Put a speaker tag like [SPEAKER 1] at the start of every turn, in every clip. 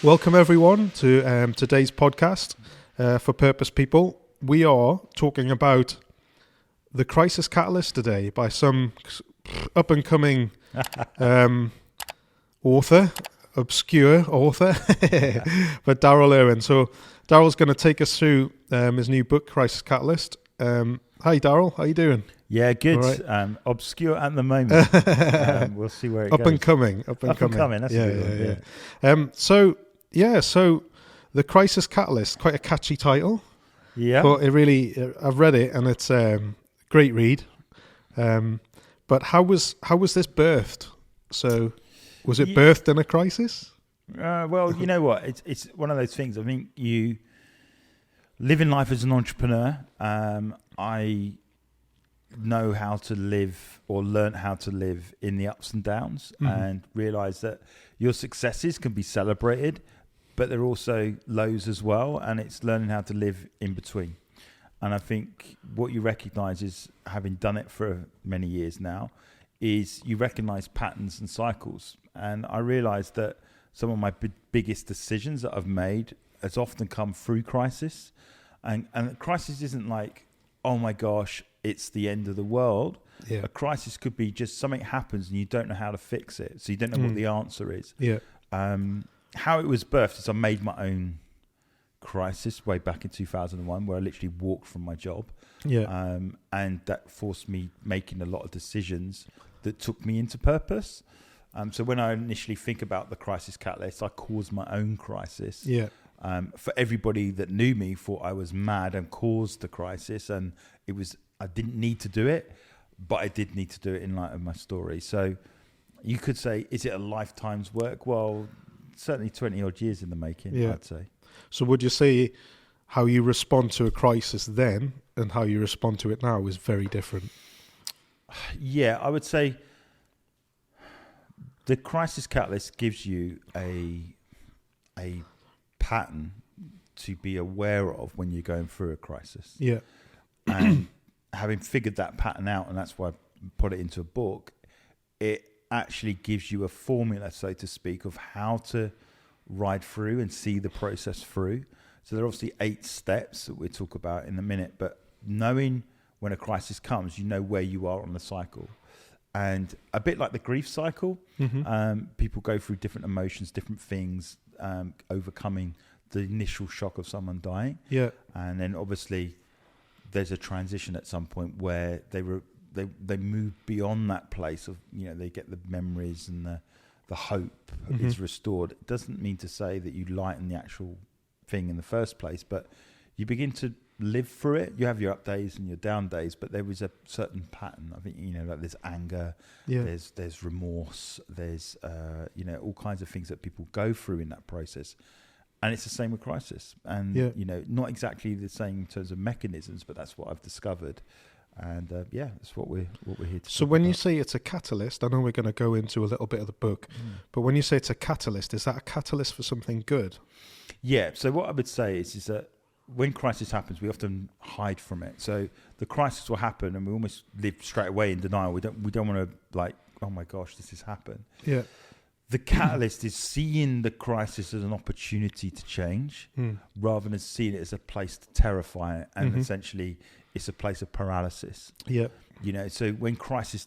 [SPEAKER 1] Welcome everyone to today's podcast for Purpose People. We are talking about The Crisis Catalyst today by some up-and-coming obscure author, but Daryl Irwin. So Daryl's going to take us through his new book, Crisis Catalyst. Hi Daryl, how you doing?
[SPEAKER 2] Yeah, good.
[SPEAKER 1] Right.
[SPEAKER 2] Obscure at the moment. We'll see where it goes.
[SPEAKER 1] Up and coming.
[SPEAKER 2] That's a good one.
[SPEAKER 1] So The Crisis Catalyst, quite a catchy title.
[SPEAKER 2] Yeah.
[SPEAKER 1] But I've read it and it's great read. But how was this birthed? So was it birthed in a crisis?
[SPEAKER 2] Well, you know what? It's one of those things. I think you live in life as an entrepreneur. I know how to live or learn how to live in the ups and downs and realize that your successes can be celebrated, but there are also lows as well. And it's learning how to live in between. And I think what you recognize is, having done it for many years now, is you recognize patterns and cycles. And I realized that some of my biggest decisions that I've made has often come through crisis. And crisis isn't like, oh my gosh, it's the end of the world.
[SPEAKER 1] Yeah.
[SPEAKER 2] A crisis could be just something happens and you don't know how to fix it. So you don't know what the answer is.
[SPEAKER 1] Yeah.
[SPEAKER 2] How it was birthed is I made my own crisis way back in 2001, where I literally walked from my job.
[SPEAKER 1] Yeah.
[SPEAKER 2] And that forced me making a lot of decisions that took me into purpose. So when I initially think about the crisis catalyst, I caused my own crisis.
[SPEAKER 1] Yeah.
[SPEAKER 2] For everybody that knew me, thought I was mad and caused the crisis, and I didn't need to do it, but I did need to do it in light of my story. So you could say, is it a lifetime's work? Well, certainly 20 odd years in the making, I'd say.
[SPEAKER 1] So would you say how you respond to a crisis then and how you respond to it now is very different?
[SPEAKER 2] Yeah, I would say the crisis catalyst gives you a pattern to be aware of when you're going through a crisis.
[SPEAKER 1] Yeah.
[SPEAKER 2] And having figured that pattern out, and that's why I put it into a book, it actually gives you a formula, so to speak, of how to ride through and see the process through. So there are obviously 8 steps that we'll talk about in a minute, but knowing when a crisis comes, you know where you are on the cycle. And a bit like the grief cycle, people go through different emotions, different things, overcoming the initial shock of someone dying.
[SPEAKER 1] Yeah.
[SPEAKER 2] And then obviously there's a transition at some point where they move beyond that place of, they get the memories and the hope is restored. It doesn't mean to say that you lighten the actual thing in the first place, but you begin to live through it. You have your up days and your down days, but there is a certain pattern. I think, like there's anger, there's remorse, there's, all kinds of things that people go through in that process. And it's the same with crisis. And, not exactly the same in terms of mechanisms, but that's what I've discovered. And that's what we're here to.
[SPEAKER 1] So when you say it's a catalyst, I know we're going to go into a little bit of the book, but when you say it's a catalyst, is that a catalyst for something good?
[SPEAKER 2] Yeah. So what I would say is that when crisis happens, we often hide from it. So the crisis will happen, and we almost live straight away in denial. We don't want to, like, oh my gosh, this has happened.
[SPEAKER 1] Yeah.
[SPEAKER 2] The catalyst is seeing the crisis as an opportunity to change, rather than seeing it as a place to terrify it, and essentially it's a place of paralysis.
[SPEAKER 1] Yeah.
[SPEAKER 2] So when crisis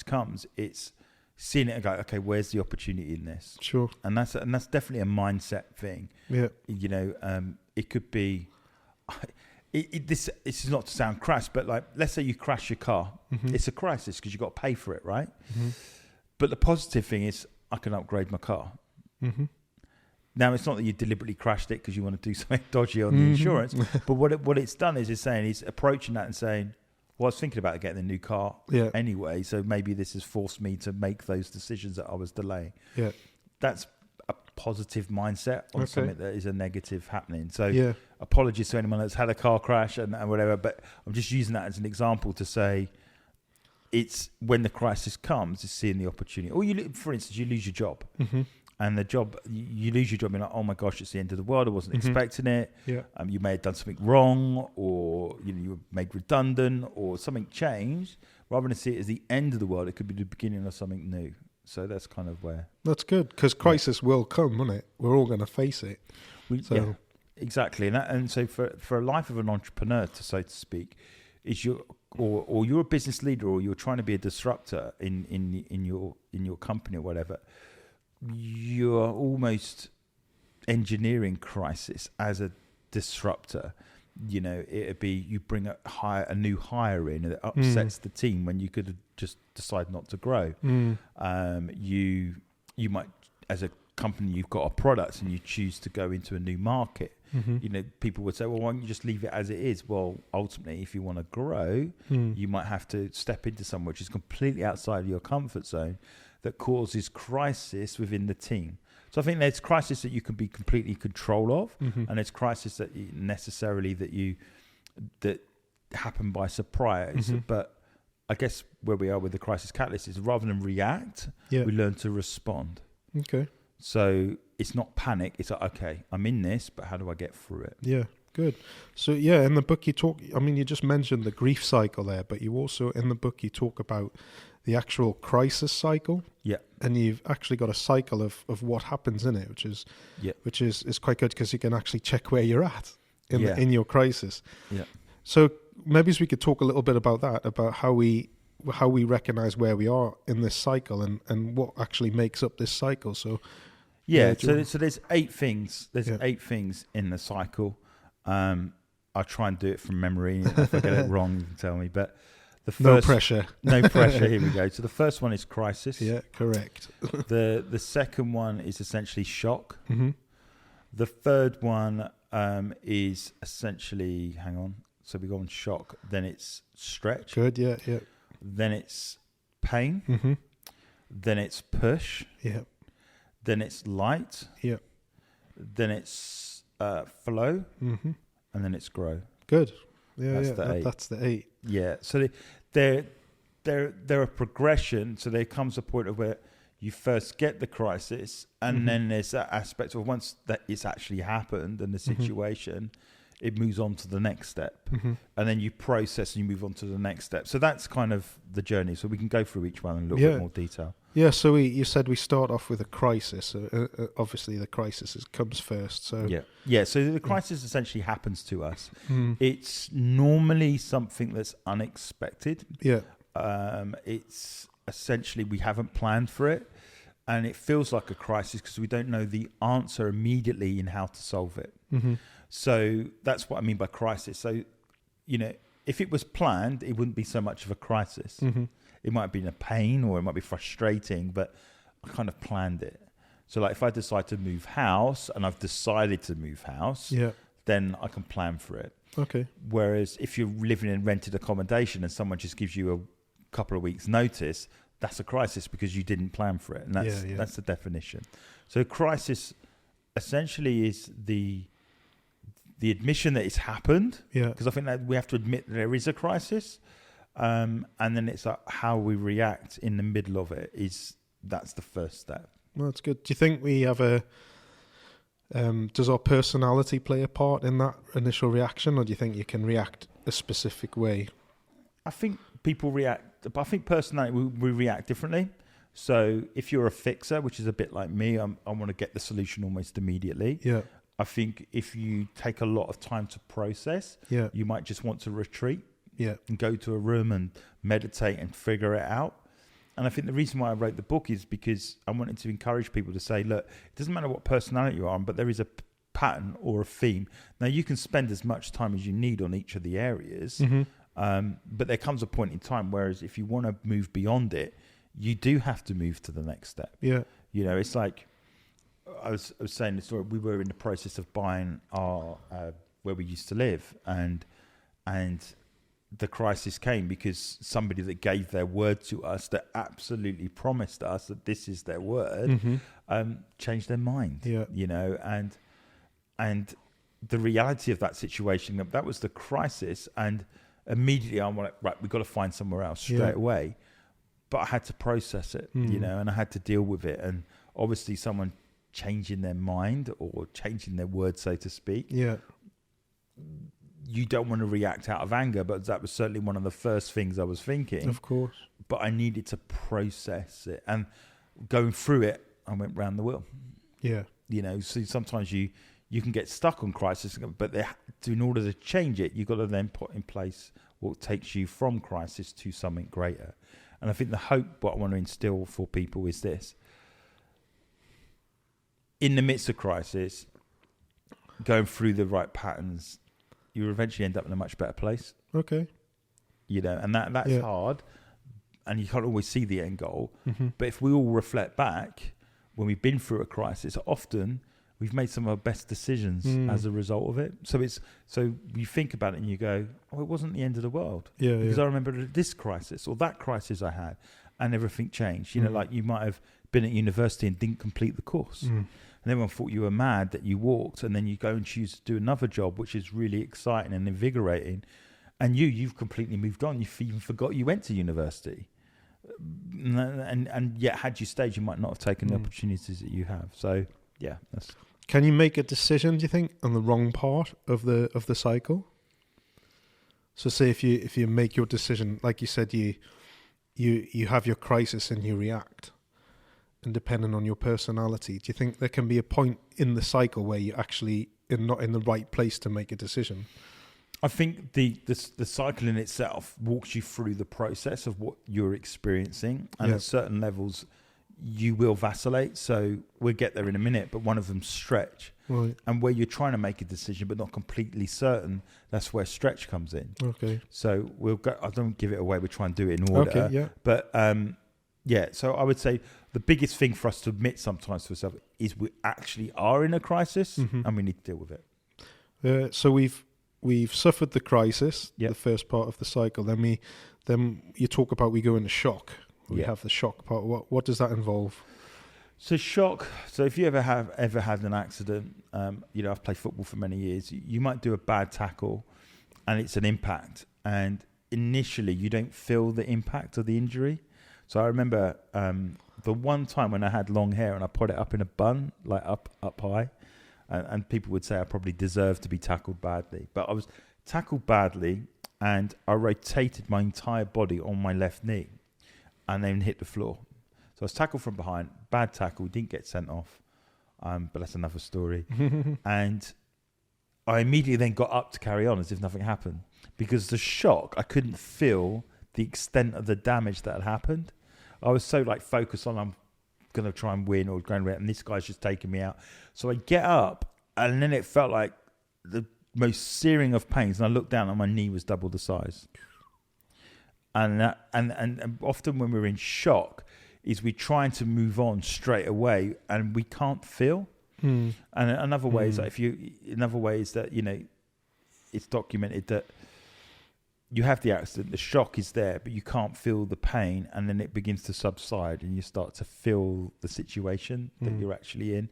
[SPEAKER 2] comes, it's seeing it and go, okay, where's the opportunity in this?
[SPEAKER 1] Sure.
[SPEAKER 2] And that's definitely a mindset thing.
[SPEAKER 1] Yeah.
[SPEAKER 2] It could be. This is not to sound crass, but like, let's say you crash your car. It's a crisis because you've got to pay for it, right? But the positive thing is, I can upgrade my car. Now, it's not that you deliberately crashed it because you want to do something dodgy on the insurance, but what it's done is it's approaching that and saying, well, I was thinking about getting a new car anyway, so maybe this has forced me to make those decisions that I was delaying. Yeah. That's a positive mindset on something that is a negative happening. So apologies to anyone that's had a car crash and whatever, but I'm just using that as an example to say, it's when the crisis comes, it's seeing the opportunity. Or for instance, you lose your job, and the job, you lose your job, and you're like, oh my gosh, it's the end of the world. I wasn't expecting it. Yeah. You may have done something wrong, or you were made redundant, or something changed. Rather than see it as the end of the world, it could be the beginning of something new. So that's kind of where.
[SPEAKER 1] That's good, because crisis will come, won't it? We're all going to face it.
[SPEAKER 2] Yeah, exactly. And so for a life of an entrepreneur, so to speak, is or you're a business leader, or you're trying to be a disruptor in your company or whatever, you're almost engineering crisis as a disruptor. You know, it'd be you bring a new hire in that upsets the team when you could just decide not to grow. You might, as a company, you've got a product and you choose to go into a new market. You know, people would say, well, why don't you just leave it as it is? Well, ultimately, if you want to grow, you might have to step into somewhere which is completely outside of your comfort zone that causes crisis within the team. So I think there's crisis that you can be completely in control of, and there's crisis that that happen by surprise. But I guess where we are with the crisis catalyst is rather than react, we learn to respond.
[SPEAKER 1] Okay.
[SPEAKER 2] So it's not panic. It's like, okay, I'm in this, but how do I get through it?
[SPEAKER 1] Yeah, good. So in the book you just mentioned the grief cycle there, but you also, in the book, you talk about the actual crisis cycle. Yeah. And you've actually got a cycle of what happens in it, which is quite good, because you can actually check where you're at in your crisis. Yeah. So maybe we could talk a little bit about that, about how we recognize where we are in this cycle and what actually makes up this cycle. So
[SPEAKER 2] so there's 8 things. There's 8 things in the cycle. I'll try and do it from memory. If I get it wrong, you can tell me. But the first,
[SPEAKER 1] no pressure.
[SPEAKER 2] No pressure. Here we go. So the first one is crisis.
[SPEAKER 1] Yeah, correct.
[SPEAKER 2] The second one is essentially shock. The third one is essentially, hang on. So we go on shock. Then it's stretch.
[SPEAKER 1] Good. Yeah.
[SPEAKER 2] Then it's pain. Then it's push. Yeah. Then it's light. Yeah. Then it's flow. And then it's grow.
[SPEAKER 1] Good. Yeah, that's the 8.
[SPEAKER 2] Yeah. So they're a progression. So there comes a point of where you first get the crisis, and then there's that aspect of once that it's actually happened and the situation, it moves on to the next step, and then you process and you move on to the next step. So that's kind of the journey. So we can go through each one in a little bit more detail. Yeah.
[SPEAKER 1] So you said we start off with a crisis. Obviously, the crisis comes first. So
[SPEAKER 2] So the crisis essentially happens to us. It's normally something that's unexpected. Yeah. It's essentially we haven't planned for it, and it feels like a crisis because we don't know the answer immediately in how to solve it. So that's what I mean by crisis. So, you know, if it was planned, it wouldn't be so much of a crisis. It might have been a pain or it might be frustrating, but I kind of planned it. So like if I decide to move house and I've decided to move house, then I can plan for it. Okay. Whereas if you're living in rented accommodation and someone just gives you a couple of weeks notice, that's a crisis because you didn't plan for it. And that's the definition. So crisis essentially is the admission that it's happened. Yeah. Because I think that we have to admit that there is a crisis. And then it's like how we react in the middle of it that's the first step.
[SPEAKER 1] Well, that's good. Do you think we have does our personality play a part in that initial reaction, or do you think you can react a specific way?
[SPEAKER 2] I think people react, but I think personality, we react differently. So if you're a fixer, which is a bit like me, I want to get the solution almost immediately. Yeah. I think if you take a lot of time to process, you might just want to retreat. Yeah. And go to a room and meditate and figure it out. And I think the reason why I wrote the book is because I wanted to encourage people to say, look, it doesn't matter what personality you are, but there is a pattern or a theme. Now, you can spend as much time as you need on each of the areas, but there comes a point in time, whereas if you want to move beyond it, you do have to move to the next step. Yeah. You know, it's like, I was saying the story, we were in the process of buying our, where we used to live, and the crisis came because somebody that gave their word to us, that absolutely promised us that this is their word, changed their mind. Yeah. You know, and the reality of that situation, that was the crisis. And immediately I'm like, right, we've got to find somewhere else straight away. But I had to process it, you know, and I had to deal with it. And obviously someone changing their mind or changing their word, so to speak. Yeah. You don't want to react out of anger, but that was certainly one of the first things I was thinking.
[SPEAKER 1] Of course.
[SPEAKER 2] But I needed to process it. And going through it, I went round the wheel.
[SPEAKER 1] Yeah.
[SPEAKER 2] You know, so sometimes you can get stuck on crisis, but in order to change it, you've got to then put in place what takes you from crisis to something greater. And I think the hope, what I want to instill for people is this. In the midst of crisis, going through the right patterns, you eventually end up in a much better place.
[SPEAKER 1] Okay.
[SPEAKER 2] You know, and that's hard, and you can't always see the end goal. Mm-hmm. But if we all reflect back, when we've been through a crisis, often we've made some of our best decisions as a result of it. So you think about it and you go, oh, it wasn't the end of the world.
[SPEAKER 1] Yeah.
[SPEAKER 2] Because I remember this crisis or that crisis I had, and everything changed. You know, like you might have been at university and didn't complete the course. And everyone thought you were mad that you walked, and then you go and choose to do another job, which is really exciting and invigorating. And you've completely moved on. You've even forgot you went to university. And yet, had you stayed, you might not have taken the opportunities that you have. So, yeah.
[SPEAKER 1] Can you make a decision, do you think, on the wrong part of the cycle? So say if you make your decision, like you said, you have your crisis and you react. And depending on your personality, do you think there can be a point in the cycle where you actually are not in the right place to make a decision?
[SPEAKER 2] I think the cycle in itself walks you through the process of what you're experiencing, and at certain levels you will vacillate. So we'll get there in a minute, but one of them stretch.
[SPEAKER 1] Right.
[SPEAKER 2] And where you're trying to make a decision but not completely certain, that's where stretch comes in.
[SPEAKER 1] Okay.
[SPEAKER 2] So we'll go. I don't give it away. We try and do it in order.
[SPEAKER 1] Okay. Yeah.
[SPEAKER 2] But yeah. So I would say the biggest thing for us to admit sometimes to ourselves is we actually are in a crisis, and we need to deal with it.
[SPEAKER 1] So we've suffered the crisis, the first part of the cycle. Then you talk about we go into shock. We have the shock part. What does that involve?
[SPEAKER 2] So shock. So if you ever had an accident, you know, I've played football for many years. You might do a bad tackle, and it's an impact. And initially, you don't feel the impact of the injury. So I remember the one time when I had long hair and I put it up in a bun, like up high, and people would say I probably deserved to be tackled badly, but I was tackled badly, and I rotated my entire body on my left knee, and then hit the floor. So I was tackled from behind, bad tackle, didn't get sent off, but that's another story. And I immediately then got up to carry on as if nothing happened, because the shock, I couldn't feel the extent of the damage that had happened. I was so focused on I'm going to try and win or going around, and this guy's just taking me out. So I get up, and then it felt like the most searing of pains, and I looked down and my knee was double the size. And often when we're in shock, is we're trying to move on straight away, and we can't feel. And another way is that you know, it's documented that you have the accident, the shock is there, but you can't feel the pain, and then it begins to subside, and you start to feel the situation that you're actually in.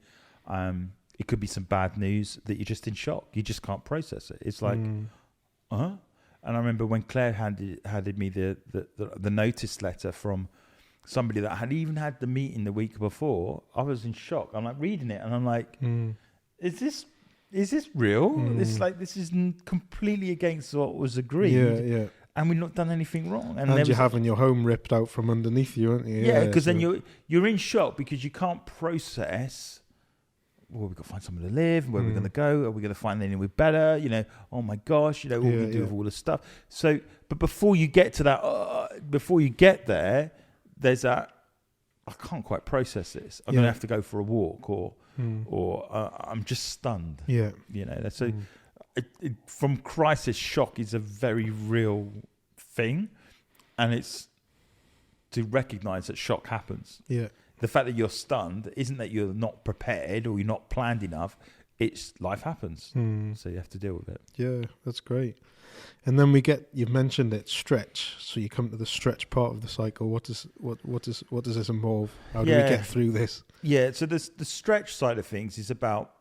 [SPEAKER 2] It could be some bad news that you're just in shock. You just can't process it. It's like, And I remember when Claire handed me the notice letter from somebody that had even had the meeting the week before, I was in shock. I'm like reading it, and I'm like, is this real? This is completely against what was agreed.
[SPEAKER 1] Yeah.
[SPEAKER 2] And we've not done anything wrong.
[SPEAKER 1] And you're having your home ripped out from underneath you, aren't you?
[SPEAKER 2] Yeah, because then you're in shock because you can't process. Well, we've got to find somewhere to live. Where are we going to go? Are we going to find anything better? You know, oh my gosh, you know, what do we do with all this stuff? So, but before you get to that, before you get there, there's that, I can't quite process this. I'm going to have to go for a walk, or I'm just stunned.
[SPEAKER 1] Yeah.
[SPEAKER 2] You know, so from crisis, shock is a very real thing, and it's to recognize that shock happens.
[SPEAKER 1] Yeah.
[SPEAKER 2] The fact that you're stunned isn't that you're not prepared or you're not planned enough. It's life happens. So you have to deal with it.
[SPEAKER 1] Yeah, that's great. And then you've mentioned it, stretch. So you come to the stretch part of the cycle. What does this involve? How do we get through this?
[SPEAKER 2] Yeah, so the stretch side of things is about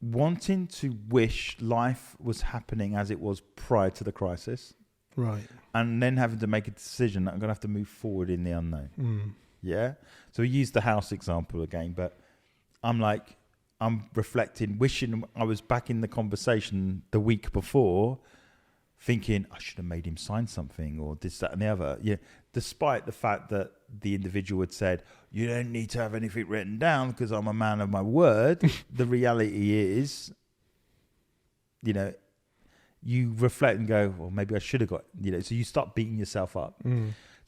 [SPEAKER 2] wanting to wish life was happening as it was prior to the crisis.
[SPEAKER 1] Right.
[SPEAKER 2] And then having to make a decision that I'm going to have to move forward in the unknown. Yeah. So we use the house example again, but I'm reflecting, wishing I was back in the conversation the week before thinking, I should have made him sign something or this, that and the other. Yeah, despite the fact that the individual had said, you don't need to have anything written down because I'm a man of my word. The reality is, you know, you reflect and go, well, maybe I should have got, you know, so you start beating yourself up.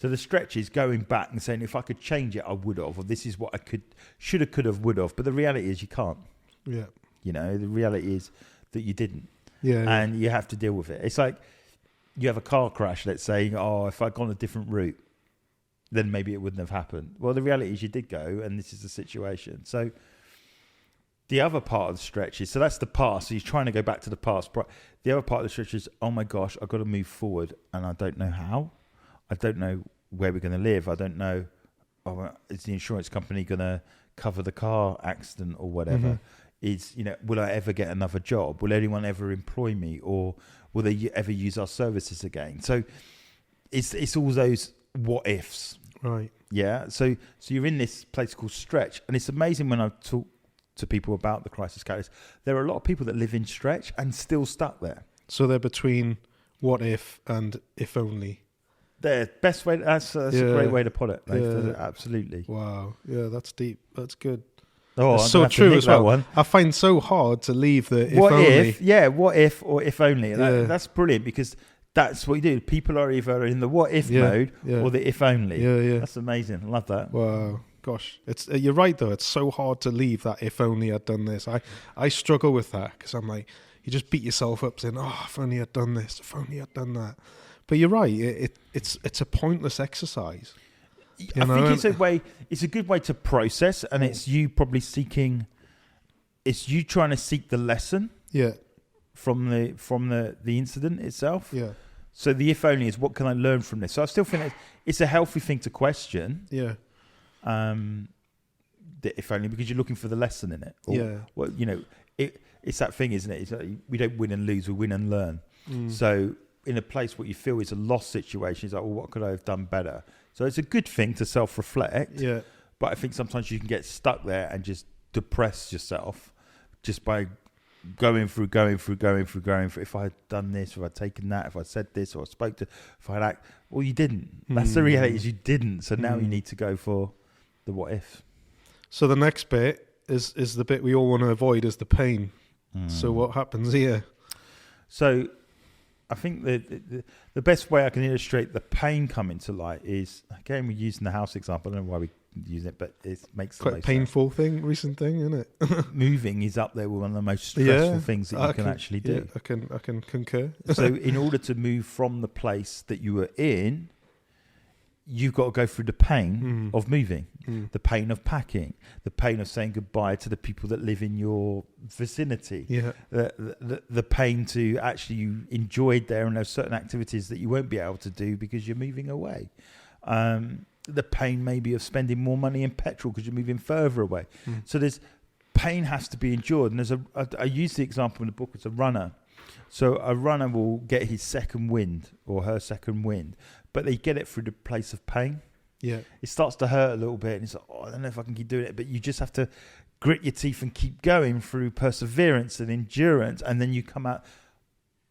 [SPEAKER 2] So the stretch is going back and saying, if I could change it, I would have, or this is what I should have, could have, would have. But the reality is you can't.
[SPEAKER 1] Yeah.
[SPEAKER 2] You know, the reality is that you didn't.
[SPEAKER 1] Yeah.
[SPEAKER 2] And you have to deal with it. It's like you have a car crash, let's say, oh, if I'd gone a different route, then maybe it wouldn't have happened. Well, the reality is you did go, and this is the situation. So the other part of the stretch is, so that's the past. So you're trying to go back to the past. But the other part of the stretch is, oh my gosh, I've got to move forward, and I don't know how. I don't know where we're going to live. I don't know, is the insurance company going to cover the car accident or whatever? Is, you know, will I ever get another job? Will anyone ever employ me, or will they ever use our services again? So it's all those what ifs,
[SPEAKER 1] right?
[SPEAKER 2] Yeah. So you're in this place called stretch, and it's amazing when I talk to people about the crisis catalyst. There are a lot of people that live in stretch and still stuck there.
[SPEAKER 1] So they're between what if and if only.
[SPEAKER 2] The best way. That's a great way to put it. Like, absolutely.
[SPEAKER 1] Wow. Yeah, that's deep. That's good.
[SPEAKER 2] Oh,
[SPEAKER 1] it's so true as well. One. I find so hard to leave the if
[SPEAKER 2] what
[SPEAKER 1] only.
[SPEAKER 2] If, yeah, what if or if only. And that's brilliant, because that's what you do. People are either in the what if mode or the if only.
[SPEAKER 1] Yeah.
[SPEAKER 2] That's amazing. I love that.
[SPEAKER 1] Wow. Gosh, it's you're right though. It's so hard to leave that if only I'd done this. I struggle with that, because I'm like, you just beat yourself up saying, oh, if only I'd done this, if only I'd done that. But you're right. It's a pointless exercise.
[SPEAKER 2] I think it's a good way to process, and it's you probably it's you trying to seek the lesson from the incident itself.
[SPEAKER 1] Yeah.
[SPEAKER 2] So the if only is, what can I learn from this? So I still think it's a healthy thing to question.
[SPEAKER 1] Yeah.
[SPEAKER 2] The if only, because you're looking for the lesson in it. Or, well, you know, it's that thing, isn't it? It's like, we don't win and lose, we win and learn. So in a place what you feel is a loss situation, it's like, well, what could I have done better? So it's a good thing to self-reflect.
[SPEAKER 1] Yeah.
[SPEAKER 2] But I think sometimes you can get stuck there and just depress yourself just by going through. If I had done this, if I'd taken that, if I'd said this, or I spoke to, if I'd act, well, you didn't. That's the reality, is you didn't. So now you need to go for the what if.
[SPEAKER 1] So the next bit is the bit we all want to avoid, is the pain. So what happens here?
[SPEAKER 2] So I think the best way I can illustrate the pain coming to light is, again, we're using the house example. I don't know why we use it, but it makes
[SPEAKER 1] quite a painful recent thing, isn't it?
[SPEAKER 2] Moving is up there with one of the most stressful things that you can actually do.
[SPEAKER 1] Yeah, I can concur.
[SPEAKER 2] So in order to move from the place that you were in, you've got to go through the pain of moving, the pain of packing, the pain of saying goodbye to the people that live in your vicinity, the pain to actually, you enjoyed there and there's certain activities that you won't be able to do because you're moving away. The pain maybe of spending more money in petrol because you're moving further away. So there's pain has to be endured. And I use the example in the book as a runner. So a runner will get his second wind or her second wind, but they get it through the place of pain. Yeah. It starts to hurt a little bit, and it's like, oh, I don't know if I can keep doing it, but you just have to grit your teeth and keep going through perseverance and endurance, and then you come out,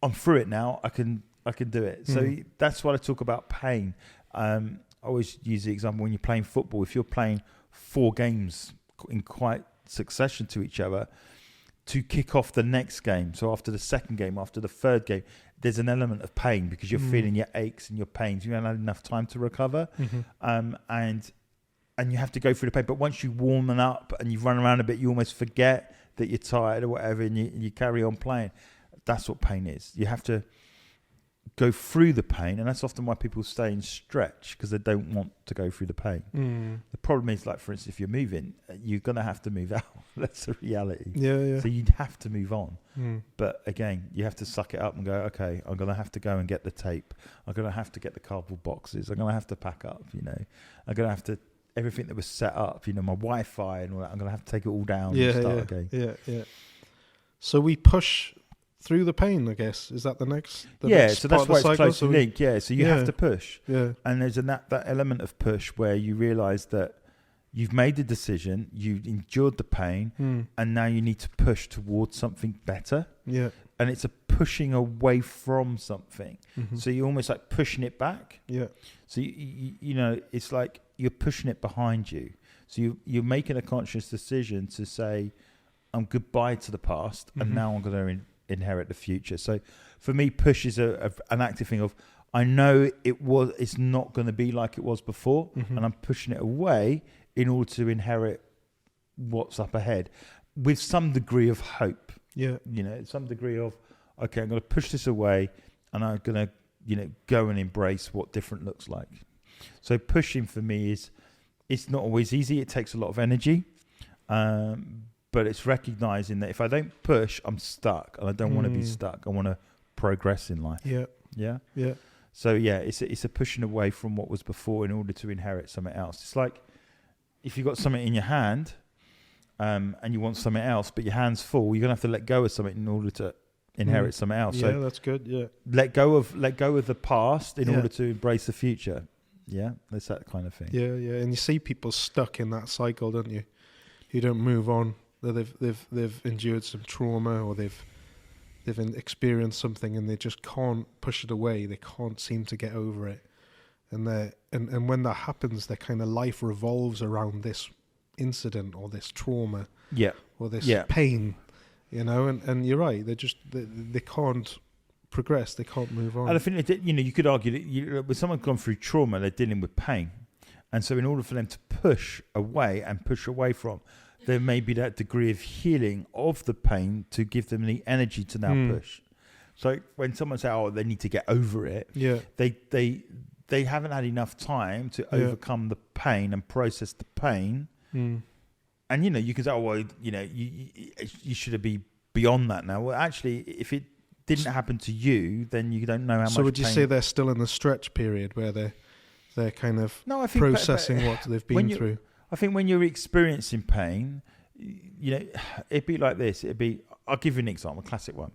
[SPEAKER 2] I'm through it now, I can do it. So that's what I talk about pain. I always use the example when you're playing football. If you're playing 4 games in quite succession to each other, to kick off the next game, so after the second game, after the third game, there's an element of pain because you're feeling your aches and your pains. You haven't had enough time to recover, and you have to go through the pain. But once you warm up and you run around a bit, you almost forget that you're tired or whatever, and you carry on playing. That's what pain is. You have to go through the pain, and that's often why people stay in stretch, because they don't want to go through the pain. The problem is, like, for instance, if you're moving, you're going to have to move out. That's the reality. Yeah. So you'd have to move on. But again, you have to suck it up and go, okay, I'm going to have to go and get the tape. I'm going to have to get the cardboard boxes. I'm going to have to pack up, I'm going to have to, everything that was set up, my Wi-Fi and all that, I'm going to have to take it all down and start again.
[SPEAKER 1] Yeah. So we push through the pain, I guess. Is that the next?
[SPEAKER 2] So that's why it's closely linked. Yeah, so you have to push. Yeah. And there's that element of push where you realise that you've made the decision, you've endured the pain, and now you need to push towards something better. Yeah. And it's a pushing away from something.
[SPEAKER 1] Mm-hmm.
[SPEAKER 2] So you're almost like pushing it back.
[SPEAKER 1] Yeah.
[SPEAKER 2] So you know, it's like you're pushing it behind you. So you're making a conscious decision to say, I'm goodbye to the past, and now I'm going to inherit the future. So for me, push is an active thing of, I know it's not going to be like it was before, and I'm pushing it away in order to inherit what's up ahead with some degree of hope.
[SPEAKER 1] Yeah.
[SPEAKER 2] You know, some degree of, okay, I'm going to push this away, and I'm going to, you know, go and embrace what different looks like. So pushing for me it's not always easy. It takes a lot of energy. But it's recognizing that if I don't push, I'm stuck, and I don't want to be stuck. I want to progress in life.
[SPEAKER 1] Yeah.
[SPEAKER 2] Yeah.
[SPEAKER 1] Yeah.
[SPEAKER 2] So yeah, it's a pushing away from what was before in order to inherit something else. It's like if you've got something in your hand, and you want something else, but your hand's full, you're gonna have to let go of something in order to inherit something else.
[SPEAKER 1] Yeah,
[SPEAKER 2] so
[SPEAKER 1] that's good. Yeah.
[SPEAKER 2] Let go of the past in order to embrace the future. Yeah, that's that kind of thing.
[SPEAKER 1] Yeah, yeah. And you see people stuck in that cycle, don't you? Who don't move on. They've endured some trauma, or they've experienced something, and they just can't push it away. They can't seem to get over it. And when that happens, their kind of life revolves around this incident or this trauma.
[SPEAKER 2] Yeah.
[SPEAKER 1] Or this pain. You know, and you're right. They can't progress. They can't move on.
[SPEAKER 2] And I think you could argue that when someone's gone through trauma, they're dealing with pain, and so in order for them to push away and push away from, there may be that degree of healing of the pain to give them the energy to now push. So when someone says, "Oh, they need to get over it," they haven't had enough time to overcome the pain and process the pain. And you can say, "Oh, well, you should be beyond that now." Well, actually, if it didn't happen to you, then you don't know how much.
[SPEAKER 1] So would you
[SPEAKER 2] pain.
[SPEAKER 1] say they're still in the stretch period where they're kind of processing what they've been through?
[SPEAKER 2] I think when you're experiencing pain, it'd be like this. I'll give you an example, a classic one.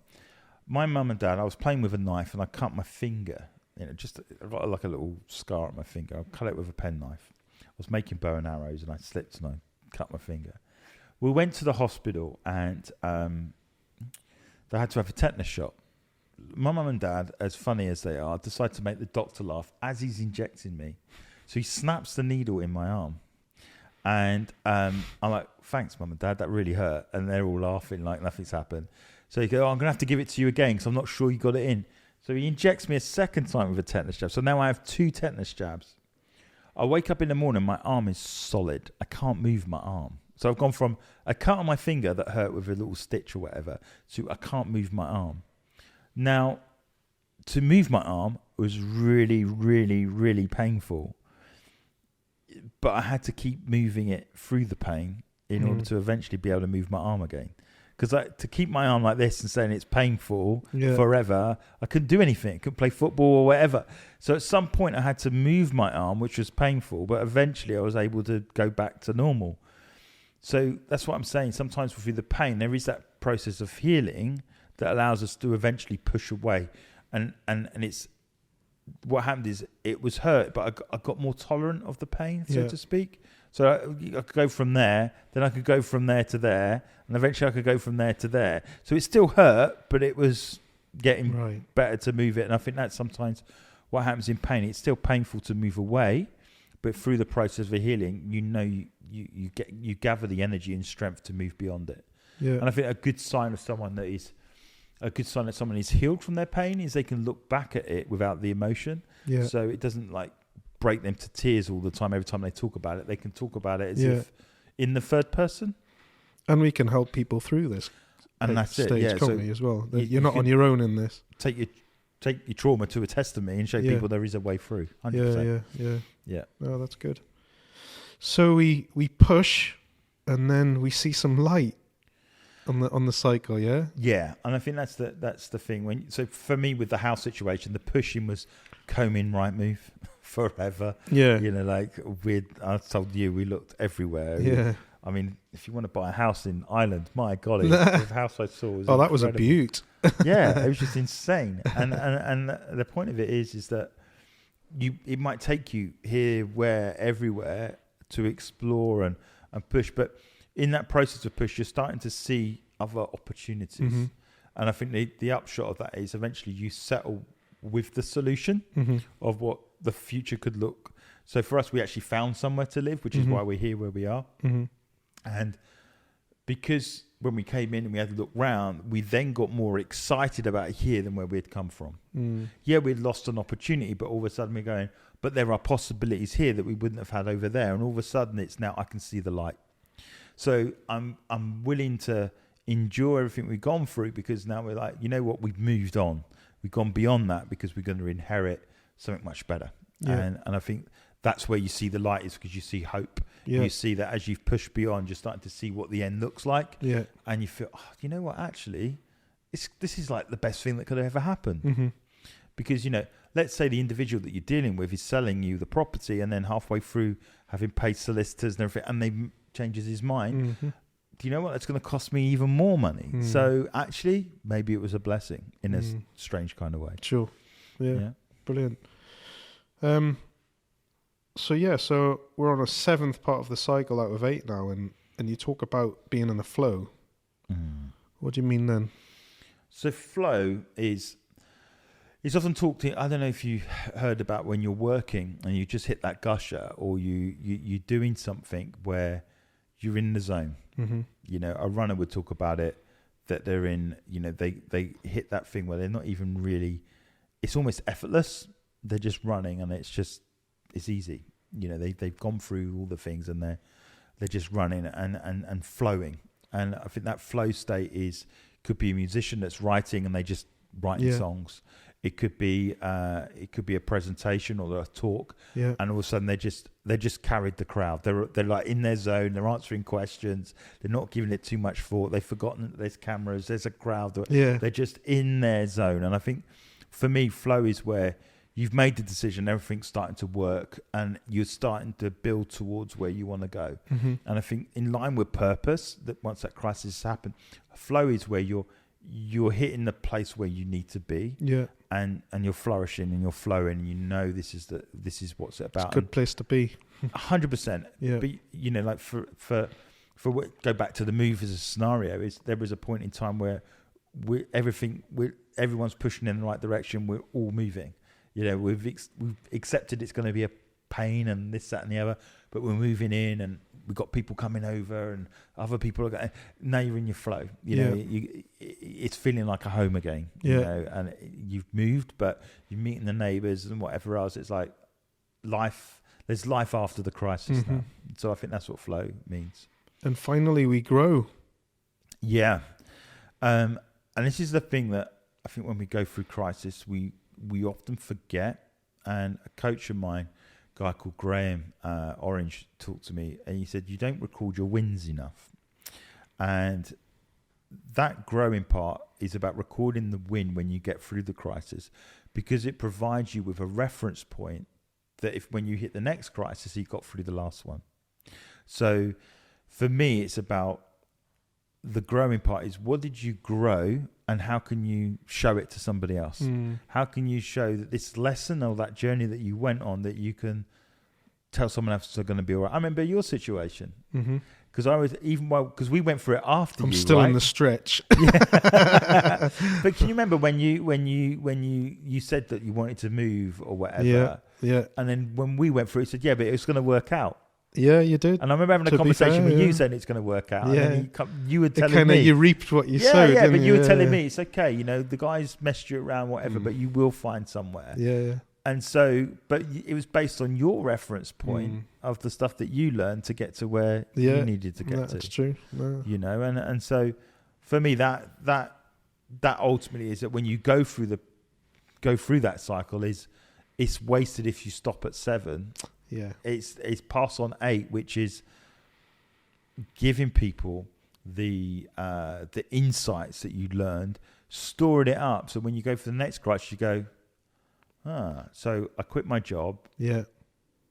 [SPEAKER 2] My mum and dad, I was playing with a knife and I cut my finger. Just like a little scar on my finger. I cut it with a penknife. I was making bow and arrows and I slipped and I cut my finger. We went to the hospital and they had to have a tetanus shot. My mum and dad, as funny as they are, decide to make the doctor laugh as he's injecting me. So he snaps the needle in my arm. And I'm like, thanks, mum and dad, that really hurt. And they're all laughing like nothing's happened. So he goes, I'm going to have to give it to you again because I'm not sure you got it in. So he injects me a second time with a tetanus jab. So now I have 2 tetanus jabs. I wake up in the morning, my arm is solid. I can't move my arm. So I've gone from a cut on my finger that hurt with a little stitch or whatever to I can't move my arm. Now, to move my arm was really, really, really painful. But I had to keep moving it through the pain in order to eventually be able to move my arm again. Because to keep my arm like this and saying it's painful forever, I couldn't do anything. I couldn't play football or whatever. So at some point I had to move my arm, which was painful. But eventually I was able to go back to normal. So that's what I'm saying. Sometimes through the pain, there is that process of healing that allows us to eventually push away. And it's what happened is it was hurt, but I got more tolerant of the pain, so to speak. So I could go from there, then I could go from there to there, and eventually I could go from there to there. So it still hurt, but it was getting better to move it. And I think that's sometimes what happens in pain. It's still painful to move away, but through the process of healing, you gather the energy and strength to move beyond it. Yeah. And I think a good sign of someone is healed from their pain is they can look back at it without the emotion. Yeah. So it doesn't break them to tears all the time. Every time they talk about it, they can talk about it as if in the third person.
[SPEAKER 1] And we can help people through this.
[SPEAKER 2] And that's
[SPEAKER 1] stage,
[SPEAKER 2] it. Yeah.
[SPEAKER 1] Can't we as well? You're not on your own in this.
[SPEAKER 2] Take your trauma to a testimony and show people there is a way through. 100%. Yeah.
[SPEAKER 1] Oh, that's good. So we push, and then we see some light on the cycle. Yeah.
[SPEAKER 2] Yeah, and I think that's the thing. So for me with the house situation, the pushing was combing Rightmove forever. Yeah. I told you we looked everywhere.
[SPEAKER 1] Yeah.
[SPEAKER 2] I mean, if you want to buy a house in Ireland, my God, the house I saw was
[SPEAKER 1] that was a beaut.
[SPEAKER 2] Yeah, it was just insane. And the point of it is that it might take you here, where, everywhere to explore and push. But in that process of push, you're starting to see other opportunities. Mm-hmm. And I think the upshot of that is eventually you settle with the solution of what the future could look. So for us, we actually found somewhere to live, which is why we're here where we are. And because when we came in and we had to look round, we then got more excited about here than where we'd come from. Yeah, we'd lost an opportunity, but all of a sudden we're going, but there are possibilities here that we wouldn't have had over there. And all of a sudden it's now I can see the light. So I'm willing to endure everything we've gone through, because now we're like, you know what, we've moved on. We've gone beyond that because we're going to inherit something much better. And I think that's where you see the light, is because you see hope. You see that as you've pushed beyond, you're starting to see what the end looks like. And you feel, oh, you know what, actually, this is like the best thing that could have ever happened. Because, you know, let's say the individual that you're dealing with is selling you the property, and then halfway through having paid solicitors and everything, and they changes his mind. Do you know what? That's going to cost me even more money. So actually, maybe it was a blessing in a strange kind of way.
[SPEAKER 1] Sure. Yeah. Brilliant. So we're on a 7th part of the cycle out of 8 now, and you talk about being in a flow. What do you mean then?
[SPEAKER 2] So flow is often talked in, I don't know if you heard about when you're working and you just hit that gusher, or you're doing something where you're in the zone. You know, a runner would talk about it, that they're in, you know, they hit that thing where they're not even really, it's almost effortless. They're just running, and it's easy. You know, they've gone through all the things, and they're just running and flowing. And I think that flow state could be a musician that's writing, and they just writing songs. It could be a presentation or a talk, and all of a sudden they just carried the crowd. They're like in their zone. They're answering questions. They're not giving it too much thought. They've forgotten that there's cameras. There's a crowd. They're just in their zone. And I think for me, flow is where you've made the decision. Everything's starting to work, and you're starting to build towards where you want to go. And I think in line with purpose, that once that crisis has happened, flow is where you're hitting the place where you need to be, and you're flourishing and you're flowing, and you know this is what's it about.
[SPEAKER 1] It's a good place to be.
[SPEAKER 2] 100%. But you know, like for what, go back to the move as a scenario, there was a point in time where everyone's pushing in the right direction. We're all moving. You know, we've accepted it's going to be a pain and this, that, and the other, but we're moving in, and we've got people coming over, and other people are going. Now you're in your flow. You know, it's feeling like a home again. You know, and you've moved, but you're meeting the neighbours and whatever else. It's like life. There's life after the crisis now. So I think that's what flow means. And
[SPEAKER 1] finally, we grow.
[SPEAKER 2] Yeah, and this is the thing that I think when we go through crisis, we often forget. And a coach of mine, a guy called Graham Orange, talked to me, and he said, you don't record your wins enough. And that growing part is about recording the win when you get through the crisis, because it provides you with a reference point that if when you hit the next crisis, you got through the last one. So for me, it's about the growing part is, what did you grow, and how can you show it to somebody else? How can you show that this lesson or that journey that you went on, that you can tell someone else they're going to be all right? I remember your situation, because because we went through it after you.
[SPEAKER 1] I'm still in the stretch.
[SPEAKER 2] But can you remember when you said that you wanted to move or whatever?
[SPEAKER 1] Yeah.
[SPEAKER 2] And then when we went through it, you said, yeah, but it was going to work out.
[SPEAKER 1] Yeah, you did.
[SPEAKER 2] And I remember having a conversation with you saying it's going to work out.
[SPEAKER 1] Yeah.
[SPEAKER 2] And then you were telling me.
[SPEAKER 1] You reaped what you sowed.
[SPEAKER 2] Yeah, but you were telling me it's okay. You know, the guys messed you around, whatever, but you will find somewhere.
[SPEAKER 1] Yeah.
[SPEAKER 2] And so, but it was based on your reference point of the stuff that you learned to get to where you needed to get to.
[SPEAKER 1] That's true. No.
[SPEAKER 2] You know, and so for me, that ultimately is that when you go through that cycle, it's wasted if you stop at 7.
[SPEAKER 1] Yeah,
[SPEAKER 2] it's pass on 8, which is giving people the insights that you learned, storing it up, so when you go for the next crisis, you go, so I quit my job,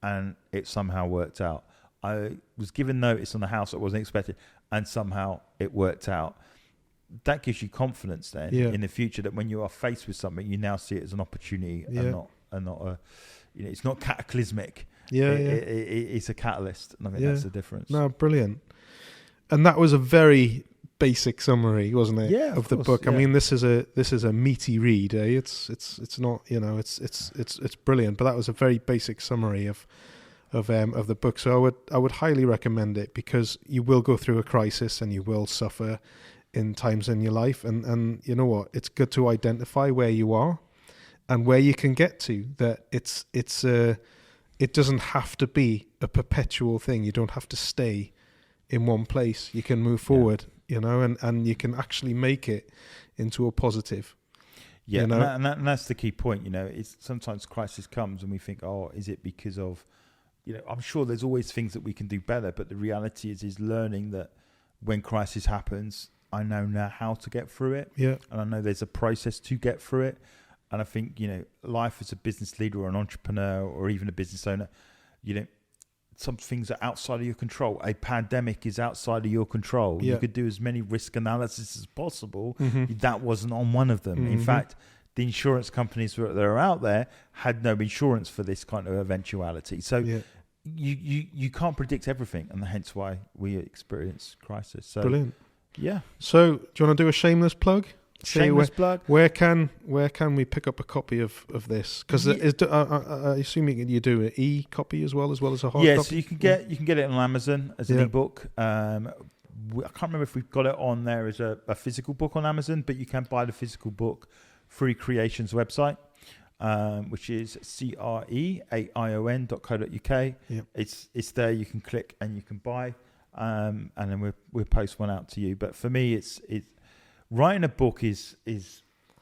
[SPEAKER 2] and it somehow worked out. I was given notice on the house that wasn't expected, and somehow it worked out. That gives you confidence then in the future, that when you are faced with something, you now see it as an opportunity and not a, you know, it's not cataclysmic. It's a catalyst, and I think that's the difference.
[SPEAKER 1] No, brilliant. And that was a very basic summary, wasn't it?
[SPEAKER 2] Yeah,
[SPEAKER 1] of the
[SPEAKER 2] course,
[SPEAKER 1] book.
[SPEAKER 2] yeah.
[SPEAKER 1] I mean, this is a meaty read. Eh? It's not, you know, it's brilliant. But that was a very basic summary of the book. So I would highly recommend it, because you will go through a crisis and you will suffer in times in your life, and you know what? It's good to identify where you are and where you can get to. That it doesn't have to be a perpetual thing. You don't have to stay in one place. You can move forward, you know, and you can actually make it into a positive.
[SPEAKER 2] Yeah,
[SPEAKER 1] you know?
[SPEAKER 2] and that's the key point. You know, it's sometimes crisis comes and we think, oh, is it because of, you know, I'm sure there's always things that we can do better, but the reality is learning that when crisis happens, I know now how to get through it.
[SPEAKER 1] Yeah.
[SPEAKER 2] And I know there's a process to get through it. And I think, you know, life as a business leader or an entrepreneur or even a business owner, you know, some things are outside of your control. A pandemic is outside of your control.
[SPEAKER 1] Yeah.
[SPEAKER 2] You could do as many risk analysis as possible.
[SPEAKER 1] Mm-hmm.
[SPEAKER 2] That wasn't on one of them.
[SPEAKER 1] Mm-hmm.
[SPEAKER 2] In fact, the insurance companies that are out there had no insurance for this kind of eventuality. So you can't predict everything, and hence why we experience crisis. So,
[SPEAKER 1] brilliant.
[SPEAKER 2] Yeah.
[SPEAKER 1] So do you want to do a shameless plug?
[SPEAKER 2] Shameless plug.
[SPEAKER 1] Where can we pick up a copy of this? Because I assume you do an e-copy as well as a hard copy.
[SPEAKER 2] So you can get it on Amazon as an ebook. I can't remember if we've got it on there as a physical book on Amazon, but you can buy the physical book through Creation's website, which is creaion.co.uk.
[SPEAKER 1] Yep.
[SPEAKER 2] It's there. You can click and you can buy, and then we'll post one out to you. But for me, it's writing a book is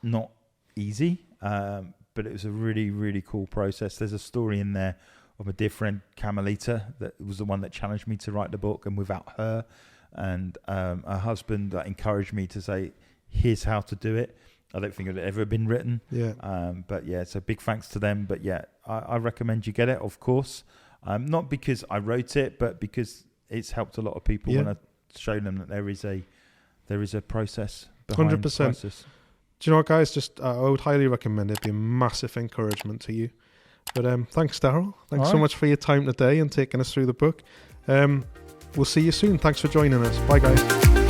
[SPEAKER 2] not easy, but it was a really, really cool process. There's a story in there of a dear friend, Carmelita, that was the one that challenged me to write the book, and without her and her husband that encouraged me to say, here's how to do it, I don't think it had ever been written. But yeah, so big thanks to them. But yeah, I recommend you get it, of course. Not because I wrote it, but because it's helped a lot of people when I show them that there is a process behind
[SPEAKER 1] 100%.
[SPEAKER 2] crisis.
[SPEAKER 1] Do you know what, guys? I would highly recommend it. It'd be a massive encouragement to you. But thanks, Daryl. Thanks so much for your time today and taking us through the book. We'll see you soon. Thanks for joining us. Bye, guys.